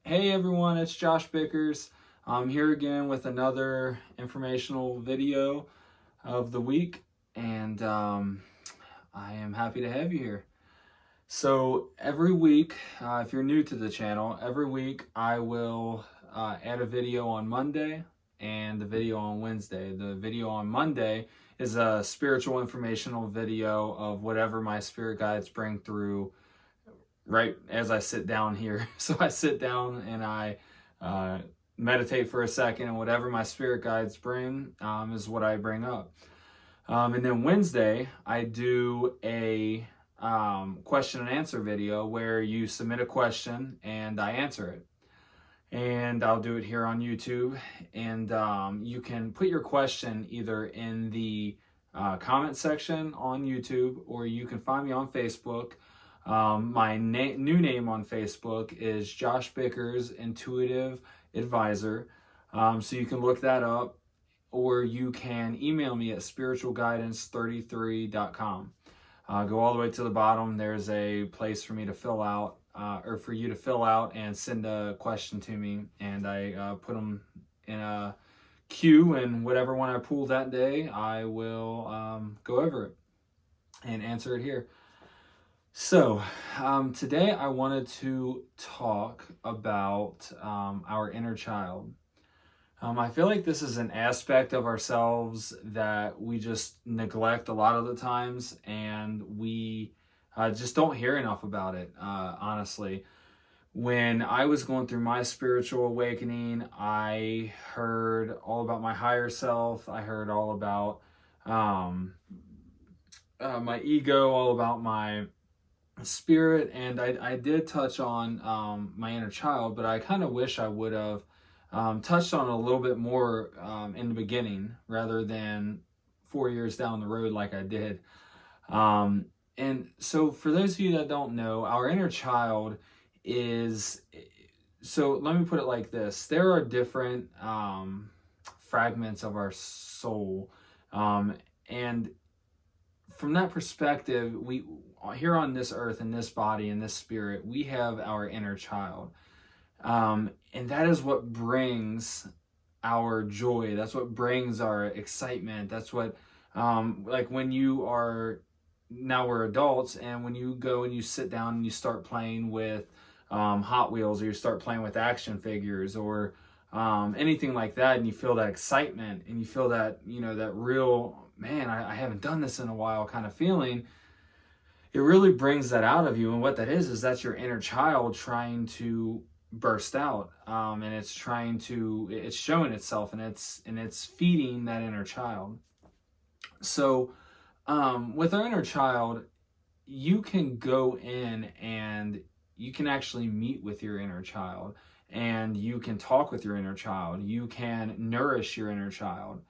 Hey everyone, it's Josh Bickers. I'm here again with another informational video of the week, and I am happy to have you here. So every week, if you're new to the channel, every week I will add a video on Monday and the video on Wednesday. The video on Monday is a spiritual informational video of whatever my spirit guides bring through right as I sit down here. So I sit down and I meditate for a second, and whatever my spirit guides bring is what I bring up. And then Wednesday, I do a question and answer video where you submit a question and I answer it. And I'll do it here on YouTube. And you can put your question either in the comment section on YouTube, or you can find me on Facebook. My new name on Facebook is Josh Bickers Intuitive Advisor. So you can look that up, or you can email me at spiritualguidance33.com. Go all the way to the bottom. There's a place for me to fill out, or for you to fill out and send a question to me, and I put them in a queue, and whatever one I pull that day, I will go over it and answer it here. So today I wanted to talk about our inner child. I feel like this is an aspect of ourselves that we just neglect a lot of the times, and we just don't hear enough about it, honestly. When I was going through my spiritual awakening, I heard all about my higher self. I heard all about my ego, all about my spirit, and I did touch on my inner child, but I kind of wish I would have touched on it a little bit more in the beginning rather than 4 years down the road like I did. And so for those of you that don't know, our inner child is, so let me put it like this. There are different fragments of our soul, and from that perspective, we here on this earth, in this body, in this spirit, we have our inner child. And that is what brings our joy. That's what brings our excitement. That's what, like when you are, now we're adults, and when you go and you sit down and you start playing with Hot Wheels, or you start playing with action figures, or anything like that, and you feel that excitement, and you feel that, that real, man, I haven't done this in a while kind of feeling. It really brings that out of you. And what that is that's your inner child trying to burst out, and it's showing itself, and it's feeding that inner child. So with our inner child, you can go in and you can actually meet with your inner child, and you can talk with your inner child. You can nourish your inner child,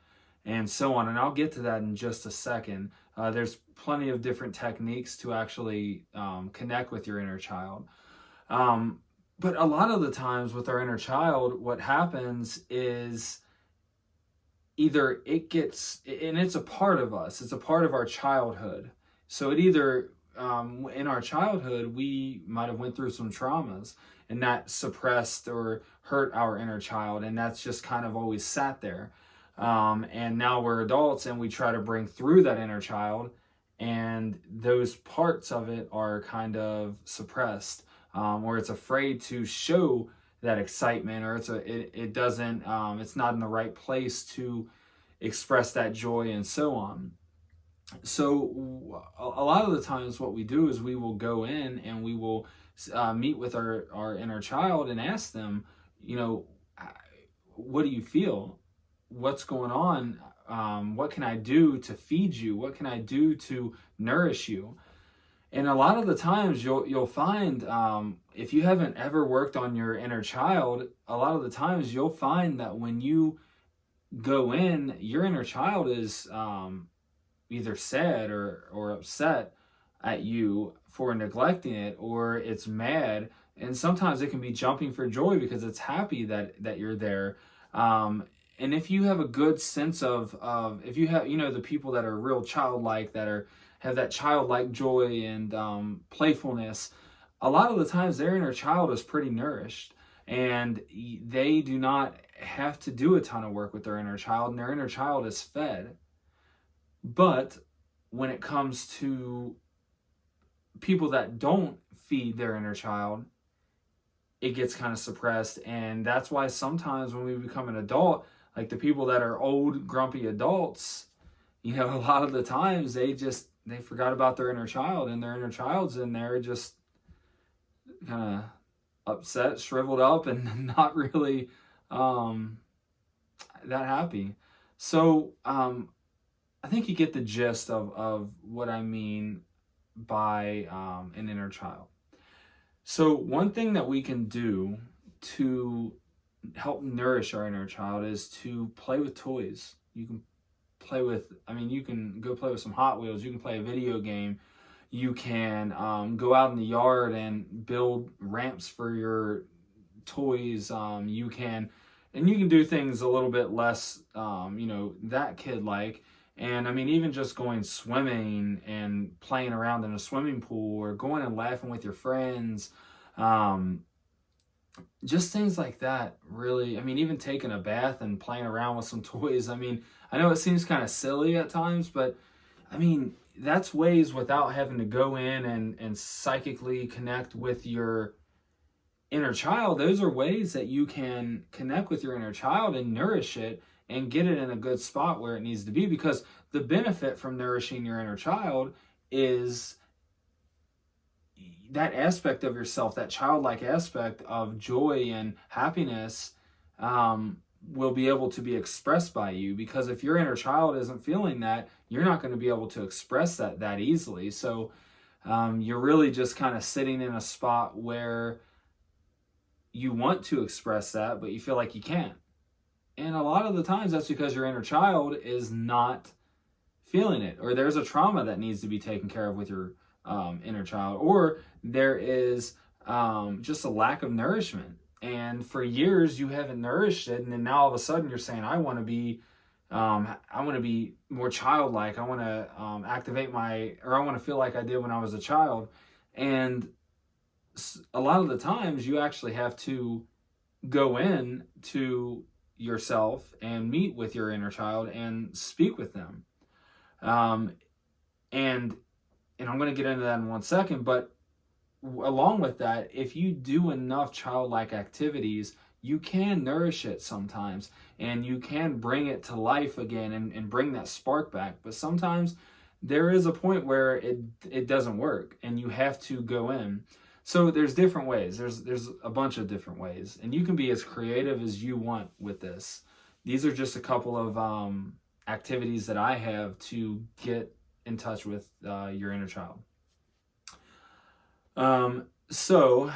and so on. And I'll get to that in just a second. There's plenty of different techniques to actually connect with your inner child. But a lot of the times with our inner child, what happens is either it gets, and it's a part of us, it's a part of our childhood. So it either, in our childhood, we might have went through some traumas, and that suppressed or hurt our inner child, and that's just kind of always sat there. And now we're adults, and we try to bring through that inner child, and those parts of it are kind of suppressed, or it's afraid to show that excitement, or it doesn't, it's not in the right place to express that joy, and so on. So a lot of the times what we do is we will go in and we will meet with our inner child and ask them, what do you feel? What's going on? What can I do to feed you? What can I do to nourish you? And a lot of the times you'll find, if you haven't ever worked on your inner child, a lot of the times you'll find that when you go in, your inner child is either sad or upset at you for neglecting it, or it's mad. And sometimes it can be jumping for joy because it's happy that you're there. And if you have a good sense of if you have, the people that are real childlike, that have that childlike joy and playfulness, a lot of the times their inner child is pretty nourished. And they do not have to do a ton of work with their inner child, and their inner child is fed. But when it comes to people that don't feed their inner child, it gets kind of suppressed. And that's why sometimes when we become an adult, like the people that are old, grumpy adults, you know, a lot of the times they forgot about their inner child, and their inner child's in there just kind of upset, shriveled up, and not really that happy. So I think you get the gist of what I mean by an inner child. So one thing that we can do to help nourish our inner child is to play with toys. You can play with, you can go play with some Hot Wheels. You can play a video game. You can go out in the yard and build ramps for your toys. You can do things a little bit less, that kid-like. And even just going swimming and playing around in a swimming pool, or going and laughing with your friends, just things like that, really. Even taking a bath and playing around with some toys. I know it seems kind of silly at times, but that's ways, without having to go in and psychically connect with your inner child. Those are ways that you can connect with your inner child and nourish it and get it in a good spot where it needs to be. Because the benefit from nourishing your inner child is that aspect of yourself, that childlike aspect of joy and happiness, will be able to be expressed by you. Because if your inner child isn't feeling that, you're not going to be able to express that easily. So you're really just kind of sitting in a spot where you want to express that, but you feel like you can't. And a lot of the times that's because your inner child is not feeling it, or there's a trauma that needs to be taken care of with your inner child, or there is just a lack of nourishment. And for years you haven't nourished it, and then now all of a sudden you're saying, I want to be more childlike. I want to activate I want to feel like I did when I was a child. And a lot of the times you actually have to go in to yourself and meet with your inner child and speak with them. And I'm going to get into that in 1 second, but along with that, if you do enough childlike activities, you can nourish it sometimes, and you can bring it to life again and bring that spark back. But sometimes there is a point where it doesn't work, and you have to go in. So there's different ways. There's a bunch of different ways, and you can be as creative as you want with this. These are just a couple of activities that I have to get in touch with your inner child. So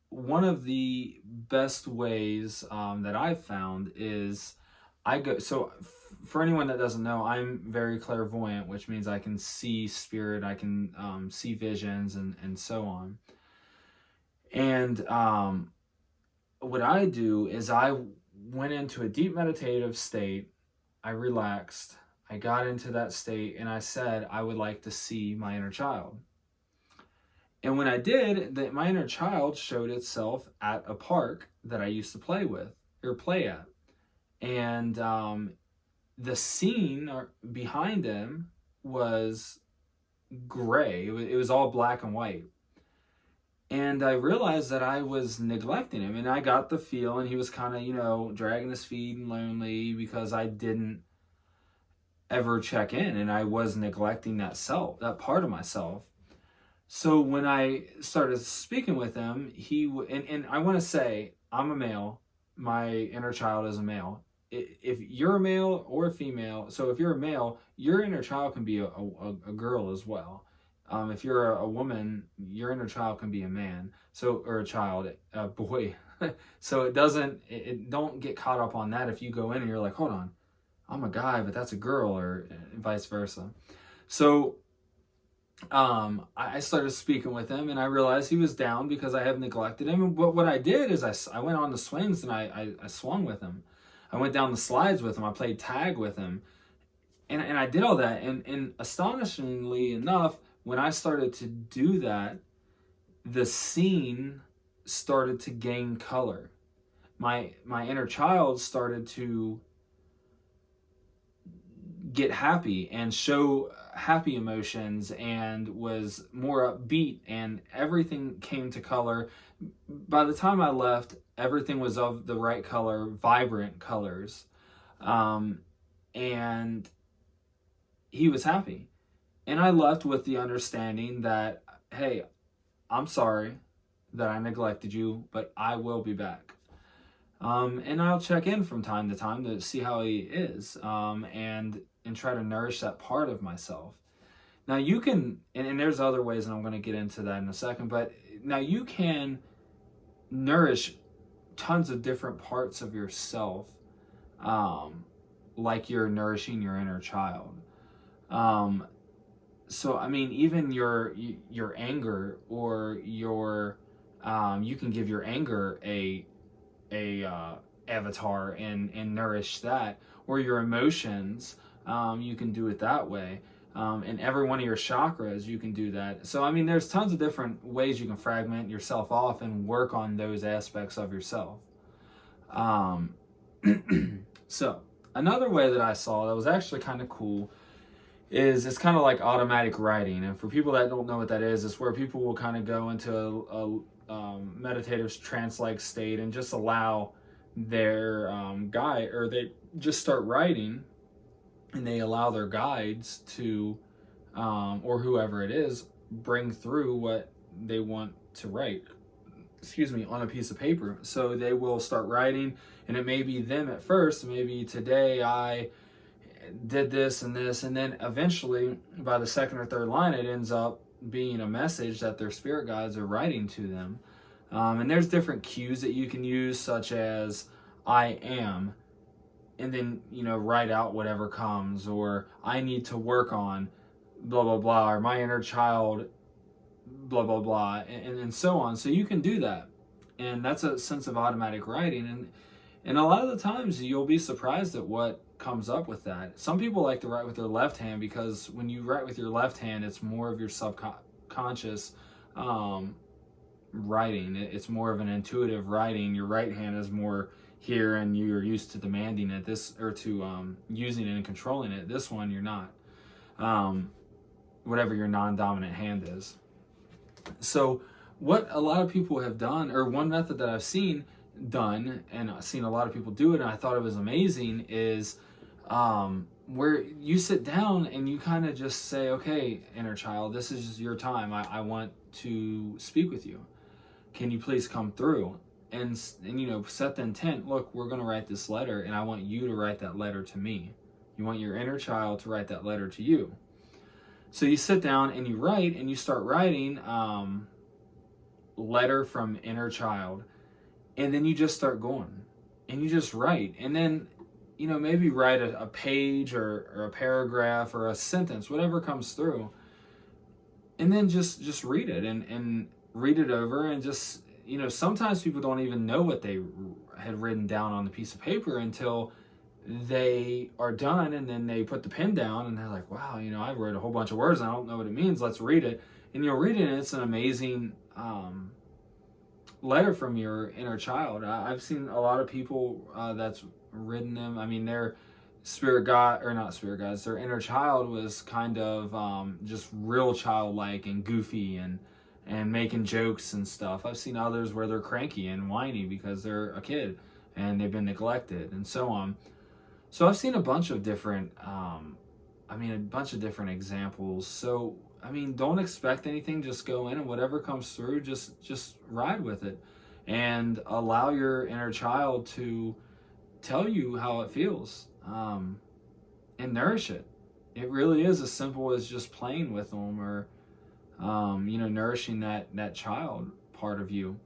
one of the best ways that I've found is for anyone that doesn't know, I'm very clairvoyant, which means I can see spirit, I can see visions, and so on. And what I do is I went into a deep meditative state. I relaxed. I got into that state, and I said I would like to see my inner child. And when I did, my inner child showed itself at a park that I used to play at. And the scene behind him was gray. It was all black and white. And I realized that I was neglecting him. And I got the feel, and he was kind of, dragging his feet and lonely because I didn't ever check in, and I was neglecting that part of myself. So when I started speaking with him, and I want to say, I'm a male, my inner child is a male. If you're a male or a female, so if you're a male, your inner child can be a girl as well. If you're a woman, your inner child can be a man, or a child, a boy. So don't get caught up on that if you go in and you're like, hold on, I'm a guy, but that's a girl, or vice versa. So I started speaking with him, and I realized he was down because I have neglected him. But what I did is I went on the swings, and I swung with him. I went down the slides with him. I played tag with him. And I did all that. And astonishingly enough, when I started to do that, the scene started to gain color. My inner child started to get happy and show happy emotions and was more upbeat, and everything came to color. By the time I left, everything was of the right color, vibrant colors. And he was happy. And I left with the understanding that, hey, I'm sorry that I neglected you, but I will be back. And I'll check in from time to time to see how he is, and try to nourish that part of myself. Now you can, and there's other ways, and I'm going to get into that in a second, but now you can nourish tons of different parts of yourself, like you're nourishing your inner child. So I mean, even your anger, or your you can give your anger a avatar and nourish that, or your emotions, you can do it that way. And every one of your chakras, you can do that. So I mean, there's tons of different ways you can fragment yourself off and work on those aspects of yourself. So another way that I saw that was actually kind of cool is, it's kind of like automatic writing. And for people that don't know what that is, it's where people will kind of go into a meditative trance-like state and just allow their guide, or they just start writing, and they allow their guides to, or whoever it is, bring through what they want to write, on a piece of paper. So they will start writing, and it may be them at first. Maybe today I did this and this, and then eventually by the second or third line, it ends up being a message that their spirit guides are writing to them. And there's different cues that you can use, such as I am, and then write out whatever comes, or I need to work on blah blah blah, or my inner child blah blah blah, and so on. So you can do that, and that's a sense of automatic writing. And a lot of the times you'll be surprised at what comes up with that. Some people like to write with their left hand, because when you write with your left hand, it's more of your subconscious writing. It's more of an intuitive writing. Your right hand is more here, and you're used to demanding it, this, or to using it and controlling it. This one, you're not. Whatever your non-dominant hand is. So what a lot of people have done, or one method that I've seen done, and I've seen a lot of people do it, and I thought it was amazing, is where you sit down and you kind of just say, okay, inner child, this is your time. I want to speak with you. Can you please come through? And set the intent. Look, we're going to write this letter, and I want you to write that letter to me. You want your inner child to write that letter to you. So you sit down and you write, and you start writing letter from inner child, and then you just start going, and you just write, and then maybe write a page, or a paragraph, or a sentence, whatever comes through, and then just read it, and read it over, and just sometimes people don't even know what they had written down on the piece of paper until they are done, and then they put the pen down, and they're like, wow, I wrote a whole bunch of words, and I don't know what it means. Let's read it. And you'll read it, and it's an amazing letter from your inner child. I've seen a lot of people that's written them. I mean, their spirit guide, or not spirit guides, their inner child was kind of just real childlike and goofy, and making jokes and stuff. I've seen others where they're cranky and whiny because they're a kid and they've been neglected, and so on. So I've seen a bunch of different examples. So don't expect anything. Just go in, and whatever comes through, just ride with it, and allow your inner child to tell you how it feels, and nourish it. It really is as simple as just playing with them, or nourishing that child part of you,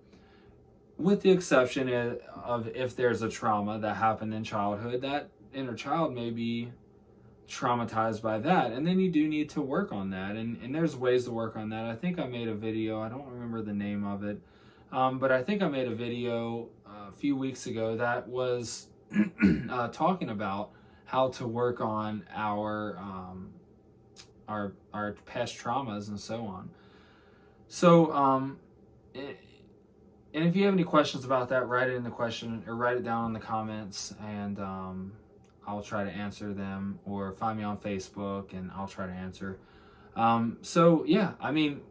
with the exception of if there's a trauma that happened in childhood, that inner child may be traumatized by that, and then you do need to work on that, and there's ways to work on that. I think I made a video, I don't remember the name of it, but I think I made a video a few weeks ago that was talking about how to work on our past traumas and so on. So And if you have any questions about that, write it in the question or write it down in the comments, and I'll try to answer them, or find me on Facebook and I'll try to answer. So yeah, I mean,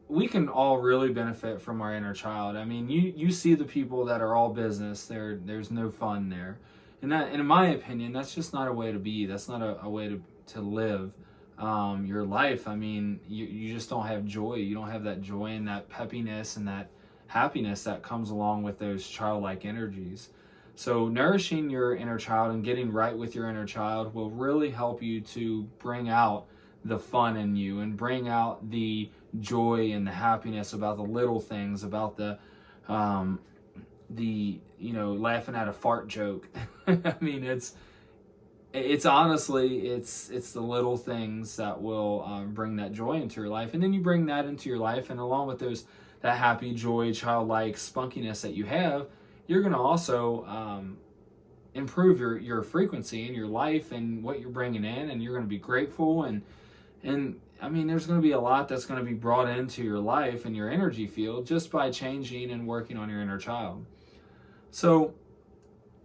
we can all really benefit from our inner child. I mean, you see the people that are all business, there's no fun there. And in my opinion, that's just not a way to be. That's not a way to live your life. I mean, you just don't have joy. You don't have that joy and that peppiness and that happiness that comes along with those childlike energies. So nourishing your inner child and getting right with your inner child will really help you to bring out the fun in you and bring out the joy and the happiness about the little things, about the laughing at a fart joke. I mean, it's honestly, it's the little things that will bring that joy into your life. And then you bring that into your life, and along with that happy, joy, childlike spunkiness that you have, you're going to also improve your frequency in your life and what you're bringing in, and you're going to be grateful. And I mean, there's going to be a lot that's going to be brought into your life and your energy field just by changing and working on your inner child. So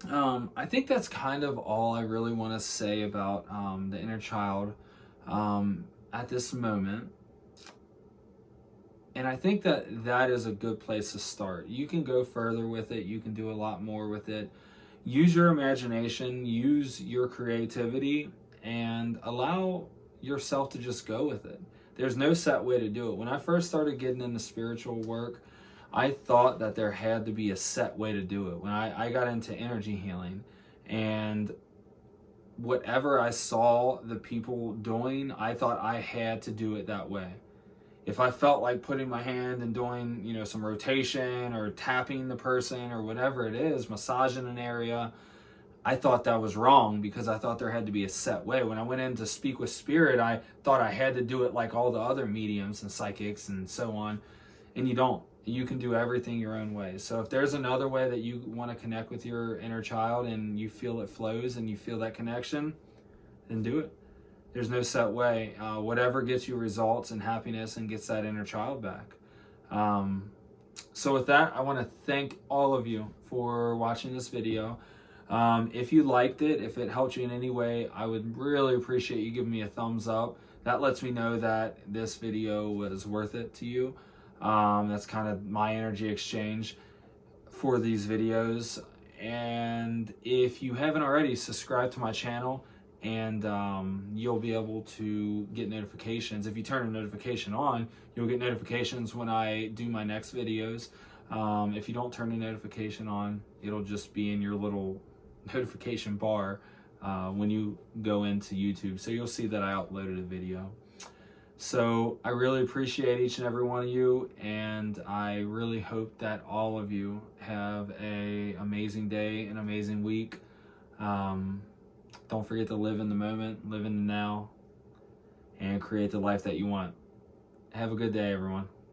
I think that's kind of all I really want to say about the inner child at this moment. And I think that is a good place to start. You can go further with it. You can do a lot more with it. Use your imagination, use your creativity, and allow yourself to just go with it. There's no set way to do it. When I first started getting into spiritual work, I thought that there had to be a set way to do it. When I got into energy healing, and whatever I saw the people doing, I thought I had to do it that way. If I felt like putting my hand and doing, some rotation or tapping the person or whatever it is, massaging an area, I thought that was wrong because I thought there had to be a set way. When I went in to speak with spirit, I thought I had to do it like all the other mediums and psychics and so on. And you don't. You can do everything your own way. So if there's another way that you want to connect with your inner child and you feel it flows and you feel that connection, then do it. There's no set way. Whatever gets you results and happiness and gets that inner child back. So with that, I want to thank all of you for watching this video. If you liked it, if it helped you in any way, I would really appreciate you giving me a thumbs up. That lets me know that this video was worth it to you. That's kind of my energy exchange for these videos. And if you haven't already, subscribe to my channel, and you'll be able to get notifications. If you turn a notification on, you'll get notifications when I do my next videos. If you don't turn the notification on, it'll just be in your little notification bar when you go into YouTube. So you'll see that I uploaded a video. So I really appreciate each and every one of you, and I really hope that all of you have an amazing day, an amazing week. Don't forget to live in the moment, live in the now, and create the life that you want. Have a good day, everyone.